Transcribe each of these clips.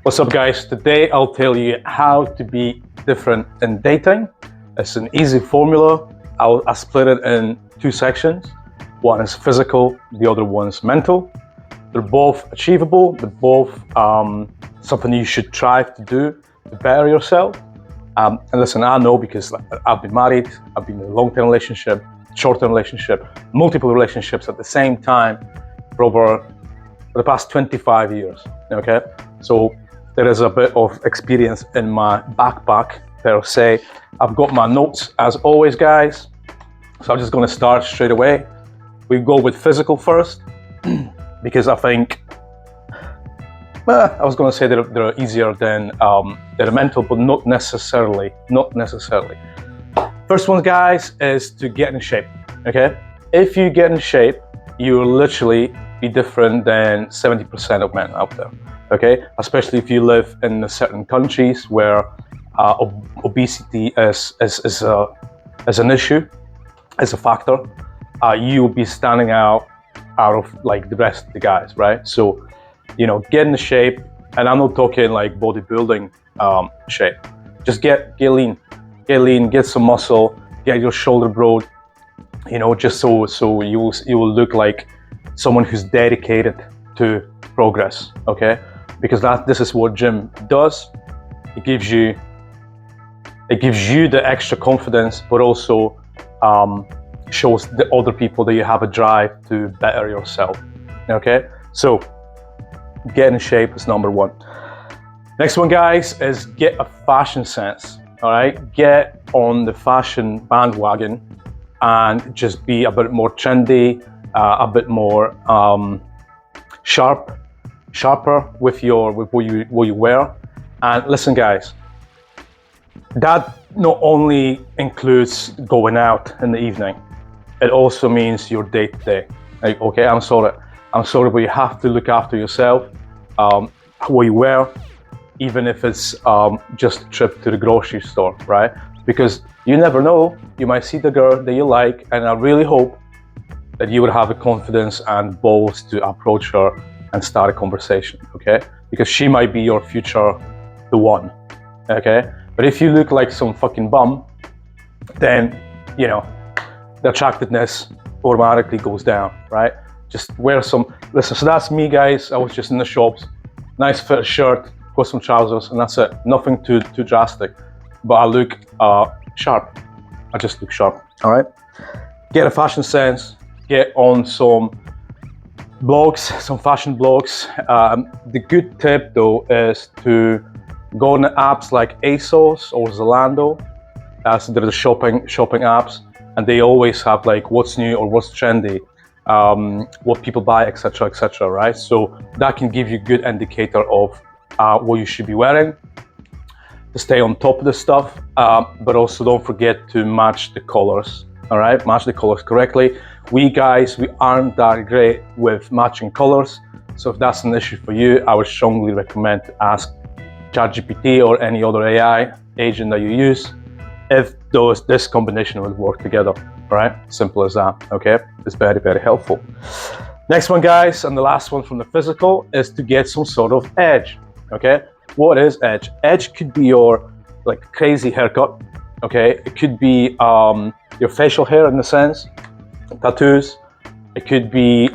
What's up, guys? Today I'll tell you how to be different in dating. It's an easy formula. I split it in two sections. One is physical, the other one is mental. They're both achievable. They're both something you should try to do to better yourself. And listen, I know because I've been married, I've been in a long-term relationship, short-term relationship, multiple relationships at the same time for the past 25 years, okay? So there is a bit of experience in my backpack, per se. I've got my notes as always, guys. So I'm just gonna start straight away. We go with physical first, because I think, I was gonna say that they're easier than mental, but not necessarily. First one, guys, is to get in shape, okay? If you get in shape, you'll literally be different than 70% of men out there, okay? Especially if you live in certain countries where obesity is an issue, is a factor. You'll be standing out of like the rest of the guys, right? So, you know, get in shape, and I'm not talking like bodybuilding shape. Just get lean, get some muscle, get your shoulder broad, you know, just so you will look like someone who's dedicated to progress, okay? Because this is what gym does. It gives you the extra confidence, but also shows the other people that you have a drive to better yourself, okay? So get in shape is number one. Next one, guys, is get a fashion sense, all right? Get on the fashion bandwagon and just be a bit more trendy, a bit more sharper with what you wear. And listen, guys, that not only includes going out in the evening, it also means your day to day. Like, okay, I'm sorry, but you have to look after yourself, what you wear, even if it's just a trip to the grocery store, right? Because you never know, you might see the girl that you like, and I really hope that you would have the confidence and balls to approach her and start a conversation, okay? Because she might be your future, the one, okay? But if you look like some fucking bum, then, you know, the attractiveness automatically goes down, right? Just wear some, listen, so that's me, guys. I was just in the shops, nice fit shirt, got some trousers, and that's it. Nothing too drastic, but I look sharp. I just look sharp, all right? Get a fashion sense, get on some blogs, some fashion blogs. The good tip though is to go on apps like ASOS or Zalando. So they're the shopping apps, and they always have like what's new or what's trendy, what people buy, etc., right? So that can give you a good indicator of what you should be wearing to stay on top of the stuff, but also don't forget to match the colors, all right? Match the colors correctly. We guys, we aren't that great with matching colors, so if that's an issue for you, I would strongly recommend to ask ChatGPT or any other AI agent that you use if this combination would work together, all right? Simple as that, okay? It's very, very helpful. Next one, guys, and the last one from the physical is to get some sort of edge, okay? What is edge? Edge could be your like crazy haircut, okay? It could be your facial hair in the sense, tattoos. It could be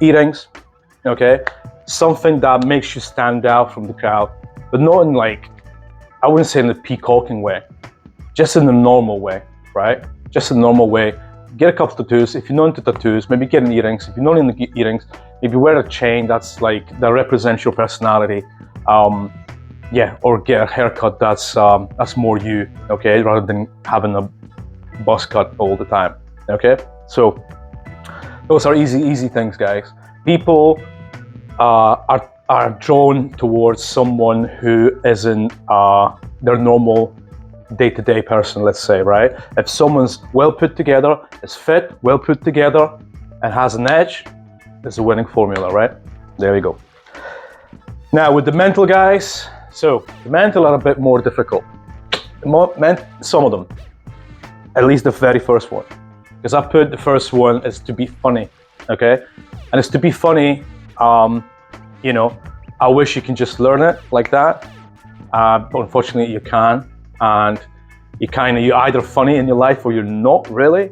earrings, okay? Something that makes you stand out from the crowd, but not in like, I wouldn't say in the peacocking way, just in the normal way, right? Just in the normal way. Get a couple of tattoos. If you're not into tattoos, maybe get an earrings. If you're not into earrings, maybe wear a chain that represents your personality. Yeah, or get a haircut that's more you, okay, rather than having a buzz cut all the time, okay? So those are easy things, guys. People are drawn towards someone who isn't their normal day-to-day person, let's say, right? If someone's well put together, is fit, well put together, and has an edge, it's a winning formula, right? There we go. Now with the mental, guys, so the mental are a bit more difficult. Some of them, at least the very first one, because I put the first one is to be funny, okay? And it's to be funny, you know, I wish you can just learn it like that, but unfortunately you can't. And you're either funny in your life or you're not really.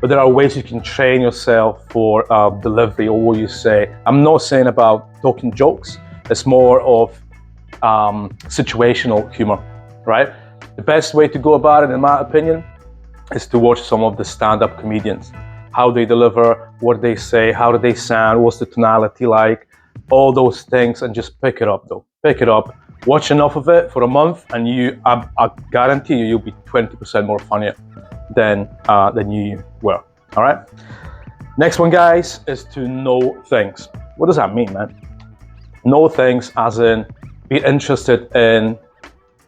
But there are ways you can train yourself for delivery or what you say. I'm not saying about talking jokes. It's more of situational humor, right? The best way to go about it, in my opinion, is to watch some of the stand-up comedians. How they deliver, what they say, how do they sound, what's the tonality like, all those things, and just pick it up though. Pick it up, watch enough of it for a month, and I guarantee you'll be 20% more funnier than you were, all right? Next one, guys, is to know things. What does that mean, man? Know things as in be interested in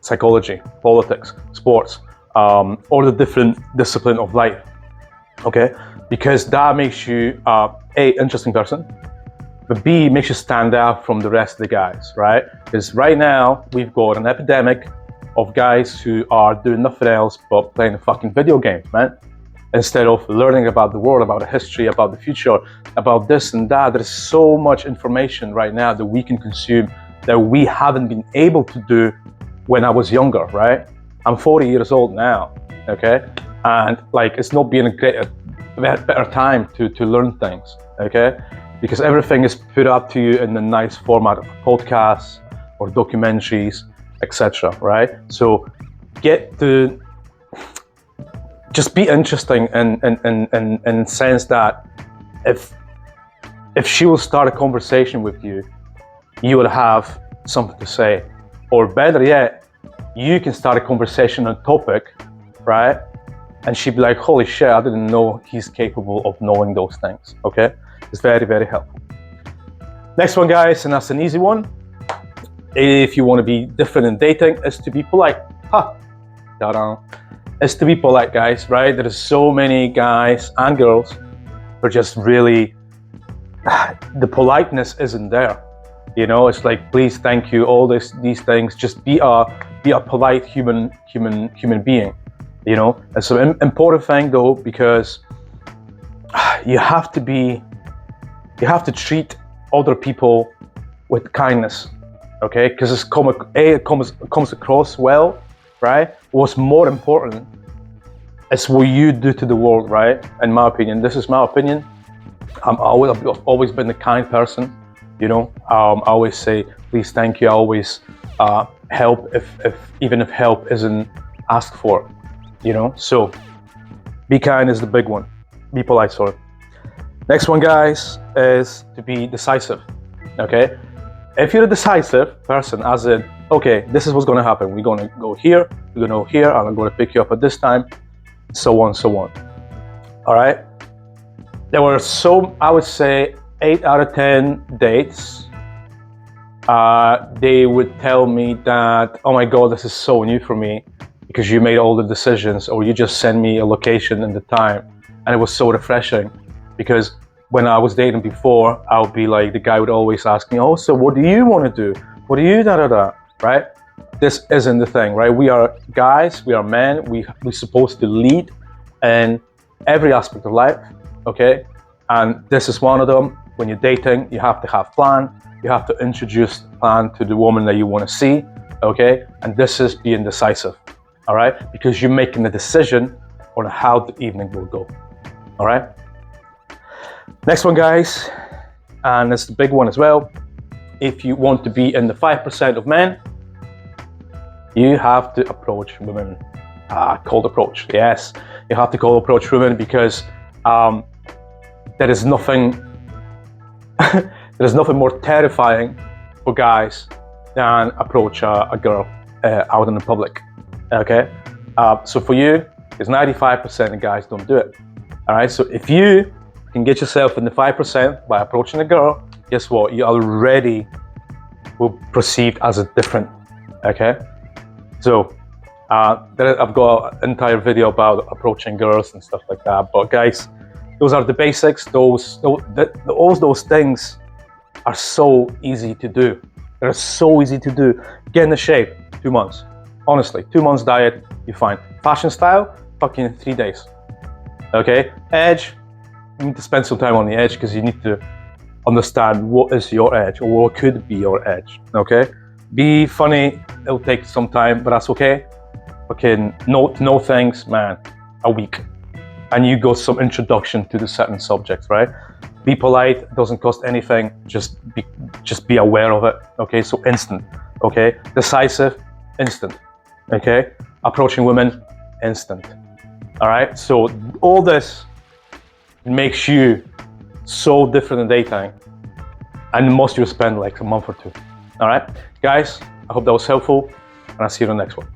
psychology, politics, sports, or the different discipline of life, okay? Because that makes you A, interesting person, but B, makes you stand out from the rest of the guys, right? Because right now we've got an epidemic of guys who are doing nothing else but playing a fucking video game, man. Instead of learning about the world, about the history, about the future, about this and that. There's so much information right now that we can consume that we haven't been able to do when I was younger, right? I'm 40 years old now, okay? And like, it's not been a better time to learn things, okay? Because everything is put up to you in a nice format of podcasts or documentaries, etc., right? So just be interesting in the sense that if she will start a conversation with you, you will have something to say. Or better yet, you can start a conversation on a topic, right? And she'd be like, holy shit, I didn't know he's capable of knowing those things, okay? It's very, very helpful. Next one, guys, and that's an easy one. If you want to be different in dating, is to be polite. Ta-da. Is to be polite, guys, right? There's so many guys and girls who are just really, the politeness isn't there. You know, it's like, please, thank you, all these things. Just be a polite human being. You know, it's an important thing though, because you have to treat other people with kindness, okay? Because it comes across well, right? What's more important is what you do to the world, right? In my opinion, this is my opinion. I've always been a kind person, you know. I always say, please, thank you. I always help even if help isn't asked for, you know. So be kind is the big one. Be polite, sorry. Next one, guys, is to be decisive, okay? If you're a decisive person, as in, okay, this is what's gonna happen. We're gonna go here, we're gonna go here, and I'm gonna pick you up at this time, so on, so on. All right? There were I would say 8 out of 10 dates, they would tell me that, oh my God, this is so new for me because you made all the decisions, or you just sent me a location and the time, and it was so refreshing. Because when I was dating before, I would be like, the guy would always ask me, oh, so what do you want to do? What do you da-da-da, right? This isn't the thing, right? We are guys, we are men, we're supposed to lead in every aspect of life, okay? And this is one of them. When you're dating, you have to have plan. You have to introduce the plan to the woman that you want to see, okay? And this is being decisive, all right? Because you're making a decision on how the evening will go, all right? Next one, guys, and it's the big one as well. If you want to be in the 5% of men, you have to approach women. Cold approach, yes. You have to cold approach women because there is nothing more terrifying for guys than approach a girl out in the public, okay? So for you, because 95% of guys don't do it, all right? So if you can get yourself in the 5% by approaching a girl, guess what? You already will perceived as a different, okay? So I've got an entire video about approaching girls and stuff like that. But guys, those are the basics. All those things are so easy to do. They're so easy to do. Get in the shape, 2 months. Honestly, 2 months diet, you're fine. Fashion style, fucking 3 days. Okay, edge, you need to spend some time on the edge because you need to understand what is your edge or what could be your edge. Okay, be funny. It'll take some time, but that's okay. Okay, no thanks, man. A week, and you got some introduction to the certain subjects, right? Be polite. It doesn't cost anything. Just be aware of it. Okay, so instant. Okay, decisive, instant. Okay, approaching women, instant. All right, so all this makes you so different in dating, and most you spend like a month or two. All right, guys, I hope that was helpful, and I'll see you in the next one.